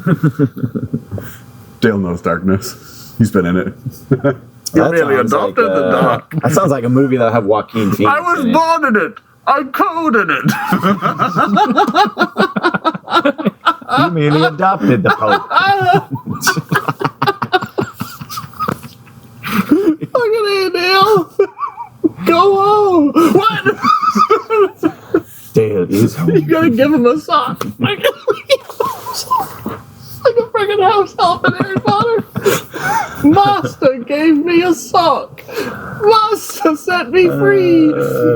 Speaker 1: Dale knows darkness. He's been in it. You really
Speaker 3: sounds
Speaker 1: adopted the dark.
Speaker 3: That sounds like a movie that have Joaquin Phoenix.
Speaker 1: I was
Speaker 3: in it.
Speaker 1: born in it. I coded it.
Speaker 3: You merely adopted the Pope.
Speaker 1: Look at it, Dale. Go home. What?
Speaker 3: Dale is home.
Speaker 1: You gotta give him a sock. Like a freaking house help in Harry Potter. Master gave me a sock. Master set me free.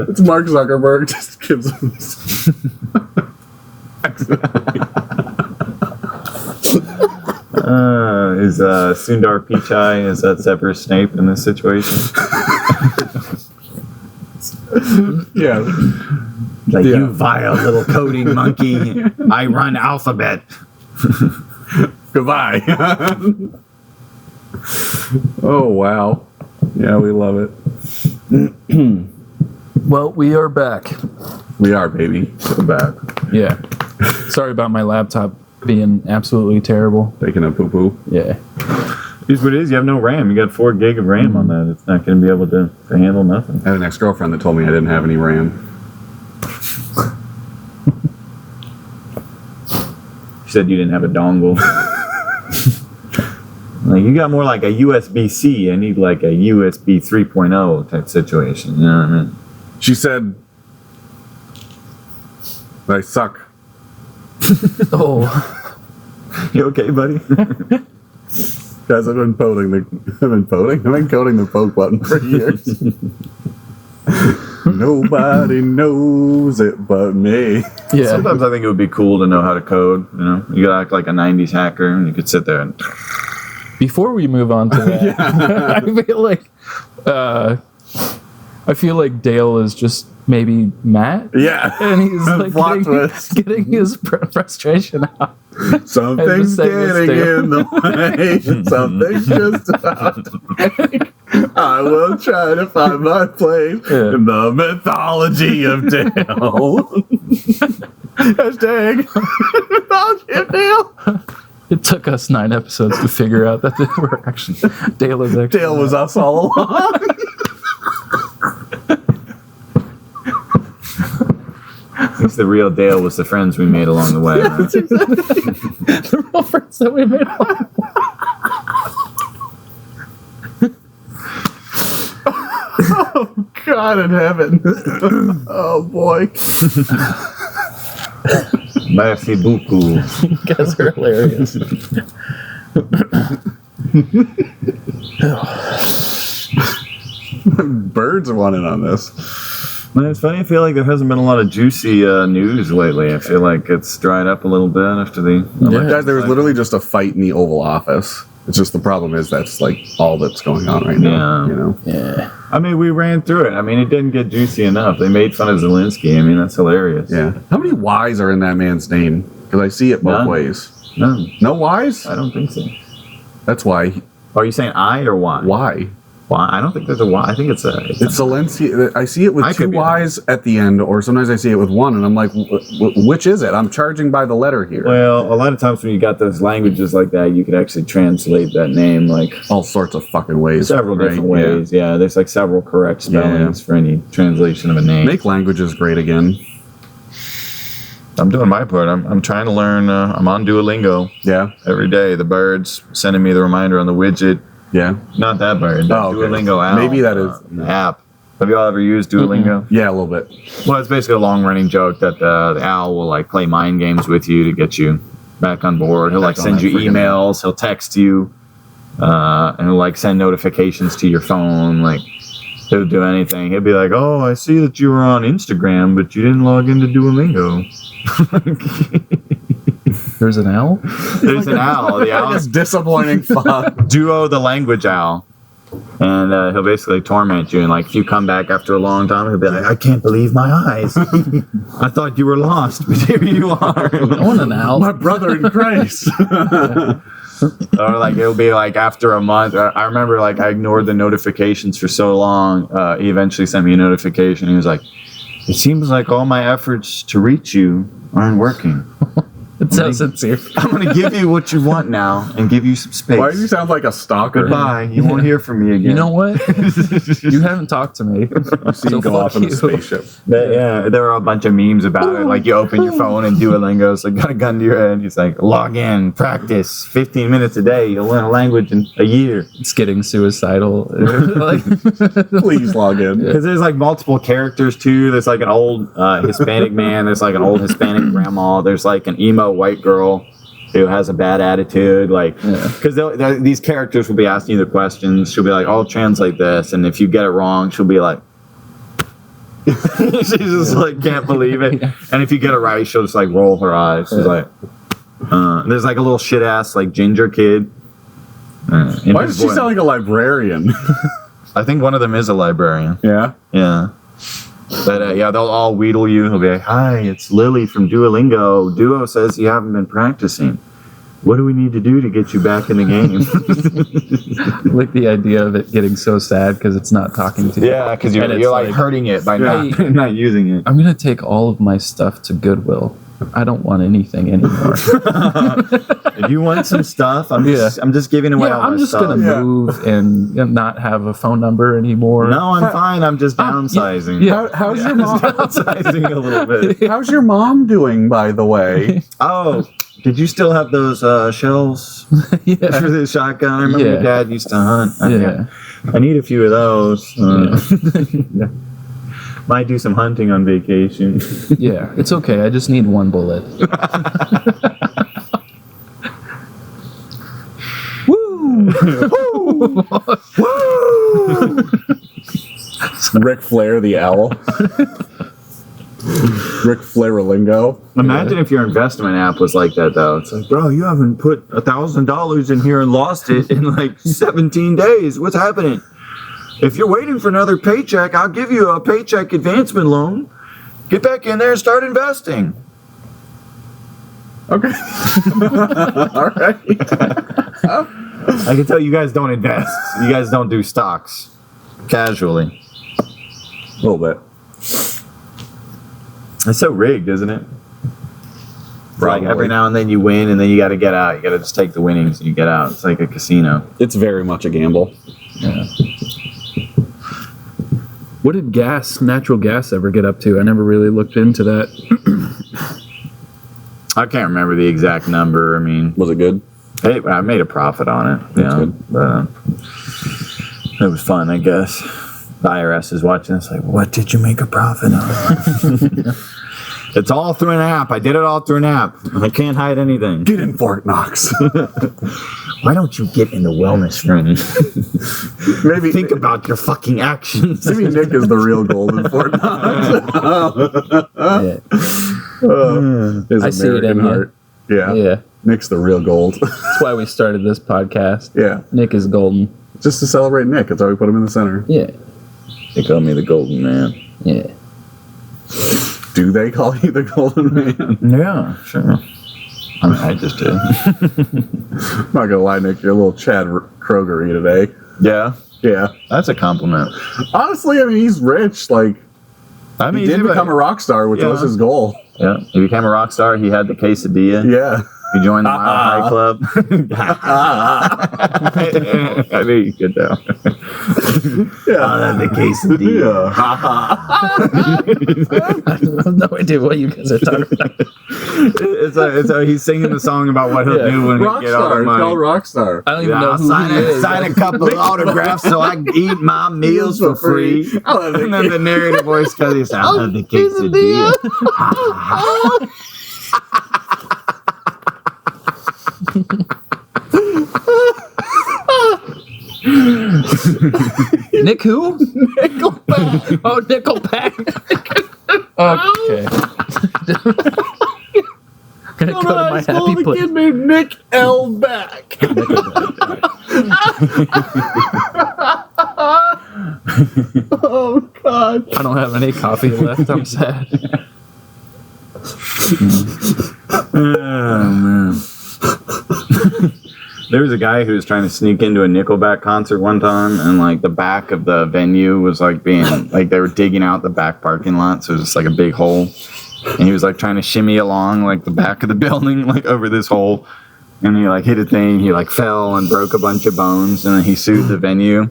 Speaker 1: It's Mark Zuckerberg just gives him.
Speaker 3: Is Sundar Pichai, is that Severus Snape in this situation?
Speaker 1: Yeah.
Speaker 3: Like,
Speaker 1: Yeah.
Speaker 3: you vile little coding monkey. I run Alphabet.
Speaker 1: Goodbye. Oh wow. Yeah, we love it.
Speaker 2: Well, we are back.
Speaker 1: We are, baby. We're back.
Speaker 2: Yeah. Sorry about my laptop being absolutely terrible.
Speaker 1: Taking a poo poo.
Speaker 2: Yeah.
Speaker 3: Here's what it is. You have no RAM. You got 4 gig of RAM on that. It's not going to be able to handle nothing.
Speaker 1: I had an ex-girlfriend that told me I didn't have any RAM.
Speaker 3: She said you didn't have a dongle. Like, you got more like a USB-C. I need like a USB 3.0 type situation. You know what I mean?
Speaker 1: She said, I suck.
Speaker 2: Oh.
Speaker 3: You okay, buddy?
Speaker 1: Guys, I've been coding the poke button for years. Nobody knows it but me.
Speaker 2: Yeah.
Speaker 3: Sometimes I think it would be cool to know how to code. You know, you gotta act like a '90s hacker, and you could sit there and.
Speaker 2: Before we move on to that, I feel like Dale is just maybe Matt,
Speaker 1: Yeah.
Speaker 2: and he's like
Speaker 1: Plot twist.
Speaker 2: getting his frustration out.
Speaker 1: Something's
Speaker 2: saying this
Speaker 1: getting
Speaker 2: to
Speaker 1: in the way. Something's just about to break. I will try to find my place in the mythology of Dale. Hashtag mythology of Dale.
Speaker 2: It took us 9 episodes to figure out that they were actually Dale is actually
Speaker 1: Dale was us all along.
Speaker 3: At least the real Dale was the friends we made along the way. Right?
Speaker 2: the real friends that we made.
Speaker 1: Oh, God in heaven. Oh, boy.
Speaker 3: Merci beaucoup.
Speaker 2: You guys are hilarious.
Speaker 1: Birds are wanting on this.
Speaker 3: Man, it's funny. I feel like there hasn't been a lot of juicy news lately. I feel like it's dried up a little bit after the.
Speaker 1: Guys, there was literally just a fight in the Oval Office. It's just the problem is that's like all that's going on right now.
Speaker 3: Yeah.
Speaker 1: You know?
Speaker 2: Yeah.
Speaker 3: I mean, we ran through it. I mean, it didn't get juicy enough. They made fun of Zelensky. I mean, that's hilarious.
Speaker 1: Yeah. How many Y's are in that man's name? Because I see it both
Speaker 3: None.
Speaker 1: ways.
Speaker 3: No,
Speaker 1: No Y's?
Speaker 3: I don't think so.
Speaker 1: That's why.
Speaker 3: Are you saying I or Y?
Speaker 1: Why?
Speaker 3: Y? I don't think there's a Y. I think it's a.
Speaker 1: It's Zelensky. I see it with
Speaker 3: I
Speaker 1: two
Speaker 3: could be
Speaker 1: Y's at the end, or sometimes I see it with one, and I'm like, which is it? I'm charging by the letter here.
Speaker 3: Well, a lot of times when you got those languages like that, you could actually translate that name like
Speaker 1: All sorts of fucking ways.
Speaker 3: several
Speaker 1: right?
Speaker 3: different ways. Yeah, there's like several correct spellings for any translation of a name.
Speaker 1: Make languages great again.
Speaker 3: I'm doing my part. I'm trying to learn. I'm on Duolingo
Speaker 1: Yeah.
Speaker 3: every day. The bird's sending me the reminder on the widget.
Speaker 1: Yeah.
Speaker 3: Not that bird. The
Speaker 1: Oh, okay.
Speaker 3: Duolingo app.
Speaker 1: Maybe that is-
Speaker 3: an app. Have you all ever used Duolingo?
Speaker 1: Yeah, a little bit.
Speaker 3: Well, it's basically a long-running joke that the owl will like play mind games with you to get you back on board. He'll like
Speaker 1: Back on
Speaker 3: send you
Speaker 1: that freaking
Speaker 3: emails. He'll text you, and he'll like send notifications to your phone. Like he'll do anything. He'll be like, "Oh, I see that you were on Instagram, but you didn't log into Duolingo."
Speaker 2: There's an L?
Speaker 3: There's an owl. The owl
Speaker 1: This disappointing fuck.
Speaker 3: Duo, the language owl. And he'll basically torment you. And like, if you come back after a long time, he'll be like, "I can't believe my eyes. I thought you were lost, but here you are."
Speaker 2: I want an L.
Speaker 1: My brother in Christ.
Speaker 3: Or like, it'll be like after a month. I remember like I ignored the notifications for so long. He eventually sent me a notification. He was like, It seems like all my efforts to reach you aren't working.
Speaker 2: It's so sincere.
Speaker 3: I'm gonna give you what you want now and give you some space.
Speaker 1: Why do you sound like a stalker?
Speaker 3: Goodbye. You won't hear from me again.
Speaker 2: You know what? You haven't talked to me.
Speaker 1: See you
Speaker 2: So
Speaker 1: go
Speaker 2: fuck
Speaker 1: off in a
Speaker 2: you.
Speaker 1: spaceship.
Speaker 3: Yeah, there are a bunch of memes about it. Like you open your phone and Duolingo's like got a gun to your head. He's like, log in, practice, 15 minutes a day. You'll learn a language in a year.
Speaker 2: It's getting suicidal. Like,
Speaker 1: Please log in.
Speaker 3: Because there's like multiple characters too. There's like an old Hispanic man. There's like an old Hispanic grandma. There's like an emo white girl who has a bad attitude. Like, because these characters will be asking you the questions. She'll be like, "I'll translate this," and if you get it wrong, she'll be like, she just like can't believe it. And if you get it right, she'll just like roll her eyes. She's like, there's like a little shit ass like ginger kid.
Speaker 1: Why does she sound like a librarian?
Speaker 3: I think one of them is a librarian.
Speaker 1: Yeah.
Speaker 3: Yeah. But yeah, they'll all wheedle you. He'll be like, "Hi, it's Lily from Duolingo. Duo says you haven't been practicing. What do we need to do to get you back in the game?"
Speaker 2: like the idea of it getting so sad because it's not talking to you.
Speaker 3: Yeah, because you're,
Speaker 2: And it's
Speaker 3: you're like hurting it by not, not using it.
Speaker 2: I'm gonna take all of my stuff to Goodwill. I don't want anything anymore.
Speaker 3: If you want some stuff, I'm just giving away all
Speaker 2: I'm
Speaker 3: my
Speaker 2: just
Speaker 3: stuff.
Speaker 2: gonna move and not have a phone number anymore.
Speaker 3: No, I'm fine. I'm just downsizing.
Speaker 2: Yeah.
Speaker 1: How's your mom?
Speaker 3: Downsizing a little bit.
Speaker 1: How's your mom doing, by the way?
Speaker 3: Oh, did you still have those shells
Speaker 2: Yeah.
Speaker 3: for the shotgun? I remember your dad used to hunt.
Speaker 2: Yeah.
Speaker 3: I need a few of those. Might do some hunting on vacation.
Speaker 2: Yeah, it's okay. I just need one bullet. Woo!
Speaker 1: Ric Flair the owl. Ric Flair-a-lingo.
Speaker 3: Imagine if your investment app was like that, though. It's like, bro, you haven't put $1,000 in here and lost it in like 17 days. What's happening? If you're waiting for another paycheck, I'll give you a paycheck advancement loan. Get back in there and start investing.
Speaker 1: Okay. All right.
Speaker 3: I can tell you guys don't invest. You guys don't do stocks. Casually.
Speaker 1: A little bit.
Speaker 3: It's so rigged, isn't it? Like
Speaker 1: Probably.
Speaker 3: every now and then you win and then you got to get out. You got to just take the winnings and you get out. It's like a casino.
Speaker 1: It's very much a gamble.
Speaker 2: Yeah. What did natural gas ever get up to? I never really looked into that.
Speaker 3: I can't remember the exact number. I mean,
Speaker 1: Was it good?
Speaker 3: hey, I made a profit on it.
Speaker 1: That's good.
Speaker 3: But it was fun, I guess. The IRS is watching. It's like, what did you make a profit on? It's all through an app. I did it all through an app. I can't hide anything.
Speaker 1: Get in Fort Knox.
Speaker 3: Why don't you get in the wellness room?
Speaker 1: Maybe
Speaker 3: Think about your fucking actions.
Speaker 1: Maybe Nick is the real golden Fort Knox.
Speaker 2: Yeah.
Speaker 1: His
Speaker 2: I see it
Speaker 1: American
Speaker 2: in you.
Speaker 1: heart. Yeah.
Speaker 2: Yeah.
Speaker 1: Nick's the real gold.
Speaker 2: That's why we started this podcast.
Speaker 1: Yeah.
Speaker 2: Nick is golden.
Speaker 1: Just to celebrate Nick. That's why we put him in the center.
Speaker 2: Yeah.
Speaker 3: They call me the golden man.
Speaker 2: Yeah.
Speaker 1: Do they call you the golden man?
Speaker 3: Yeah, sure. I mean, I just did.
Speaker 1: I'm not gonna lie, Nick. You're a little Chad Kroger today.
Speaker 3: Yeah,
Speaker 1: Yeah.
Speaker 3: that's a compliment.
Speaker 1: Honestly, I mean, he's rich. Like,
Speaker 3: I mean,
Speaker 1: he did become a rock star, which
Speaker 3: Yeah.
Speaker 1: was his goal.
Speaker 3: Yeah, he became a rock star. He had the quesadilla.
Speaker 1: Yeah.
Speaker 3: He joined the Mile High Club. I knew you could though.
Speaker 1: Yeah.
Speaker 3: The quesadilla.
Speaker 2: I have no idea what you guys are talking about.
Speaker 3: It's he's singing the song about what he'll do when he get all
Speaker 1: Rockstar.
Speaker 3: the
Speaker 1: It's
Speaker 3: money.
Speaker 1: called Rockstar.
Speaker 2: I don't even
Speaker 3: Yeah,
Speaker 2: know
Speaker 3: I'll
Speaker 2: who he is.
Speaker 3: sign a couple of autographs so I can eat my meals for free.
Speaker 1: I love it.
Speaker 3: And then the narrative voice comes, he says, I love the quesadilla.
Speaker 2: Nick who? Nickelback. Oh, Nickelback. Okay. Gonna go to my happy place.
Speaker 1: Kid named Nick L. Back. Oh, God.
Speaker 2: I don't have any coffee left. I'm sad.
Speaker 3: Oh, man. There was a guy who was trying to sneak into a Nickelback concert one time, and like the back of the venue was like being like they were digging out the back parking lot, so it was just like a big hole. And he was like trying to shimmy along like the back of the building, like over this hole. And he like hit a thing, he like fell and broke a bunch of bones, and then he sued the venue.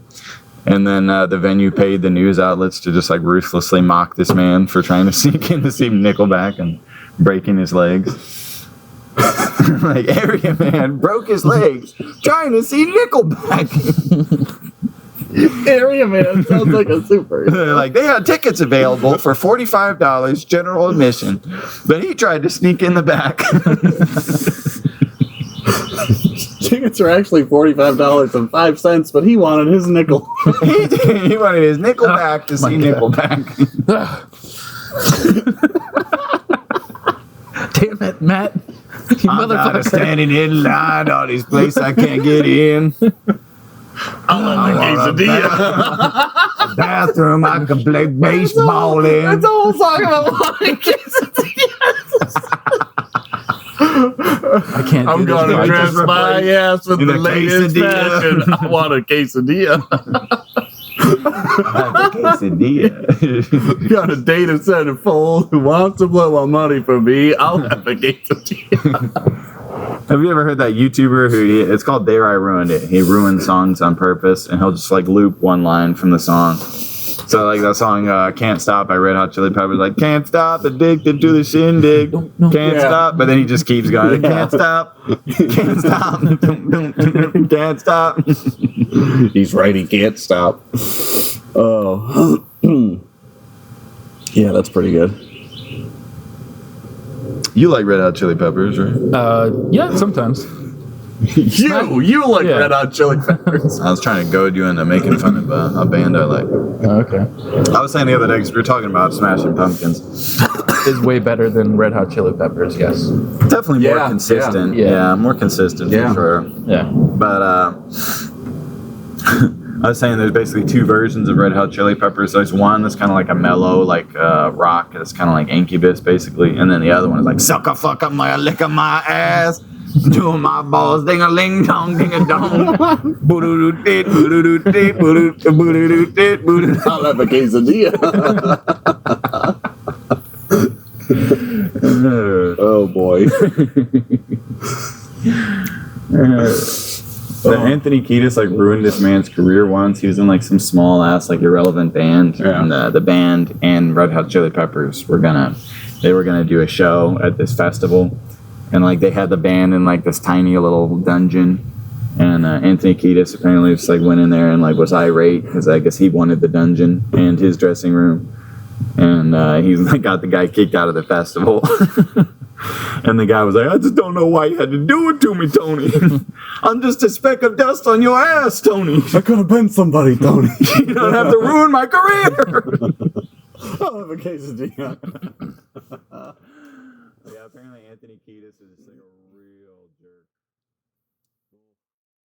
Speaker 3: And then the venue paid the news outlets to just like ruthlessly mock this man for trying to sneak in to see Nickelback and breaking his legs. Like, Area Man broke his legs trying to see Nickelback.
Speaker 1: Area Man sounds like a super.
Speaker 3: Like, they had tickets available for $45 general admission, but he tried to sneak in the back.
Speaker 1: Tickets are actually $45.05, but he wanted his nickel.
Speaker 3: He wanted his Nickelback to see Nickelback.
Speaker 2: Damn it, Matt. You
Speaker 3: I'm tired of
Speaker 2: motherfucker.
Speaker 3: standing in line, all these places I can't get in.
Speaker 1: I want a quesadilla.
Speaker 3: Bathroom, I can play baseball in.
Speaker 1: That's the whole song about wanting quesadillas.
Speaker 2: I can't.
Speaker 1: I'm
Speaker 2: do this,
Speaker 1: gonna
Speaker 2: bro.
Speaker 1: dress my ass with
Speaker 3: in
Speaker 1: the
Speaker 3: a
Speaker 1: latest
Speaker 3: quesadilla.
Speaker 1: fashion. I want a quesadilla.
Speaker 3: Quesadilla.
Speaker 1: Got a date of centerfold who wants to blow my money for me. I'll have a quesadilla.
Speaker 3: Have you ever heard that YouTuber who it's called There I Ruined It? He ruins songs on purpose, and he'll just like loop one line from the song. So like that song Can't Stop by Red Hot Chili Peppers, like can't stop, addicted to the shindig, can't stop, but then he just keeps going, can't stop, can't stop, can't stop.
Speaker 1: He's right, he can't stop. Oh. Yeah, that's pretty good.
Speaker 3: You like Red Hot Chili Peppers, right?
Speaker 2: Yeah, sometimes.
Speaker 1: You like
Speaker 2: Yeah.
Speaker 1: Red Hot Chili Peppers.
Speaker 3: I was trying to goad you into making fun of a band I like.
Speaker 2: Okay.
Speaker 3: I was saying the other day, because we were talking about Smashing Pumpkins.
Speaker 2: Is way better than Red Hot Chili Peppers, yes.
Speaker 3: Definitely more
Speaker 1: Yeah,
Speaker 3: consistent.
Speaker 2: yeah.
Speaker 3: Yeah, more consistent
Speaker 1: Yeah.
Speaker 3: for sure.
Speaker 2: Yeah.
Speaker 3: But I was saying there's basically two versions of Red Hot Chili Peppers. There's one that's kind of like a mellow, like rock. It's kind of like Incubus, basically. And then the other one is like, suck a fuck, I'm like, lick of my ass. Doing my balls, ding a ling dong, ding a dong. Boo-doo-doo dit, boo-doo-doo dit, boo-doo-doo, boo-doo-doo dit, boo-doo-doo.
Speaker 1: I'll have a quesadilla. Oh boy.
Speaker 3: So Anthony Kiedis like ruined this man's career once. He was in like some small ass like irrelevant band,
Speaker 1: Yeah.
Speaker 3: and the band and Red Hot Chili Peppers were gonna do a show at this festival, and like they had the band in like this tiny little dungeon, and Anthony Kiedis apparently just like went in there and like was irate because I guess he wanted the dungeon and his dressing room, and he like got the guy kicked out of the festival. And the guy was like, I just don't know why you had to do it to me, Tony. I'm just a speck of dust on your ass, Tony.
Speaker 1: I could have been somebody, Tony.
Speaker 3: You don't have to ruin my career.
Speaker 1: I'll have a quesadilla.
Speaker 3: Yeah, apparently Anthony Kiedis is just like a real jerk.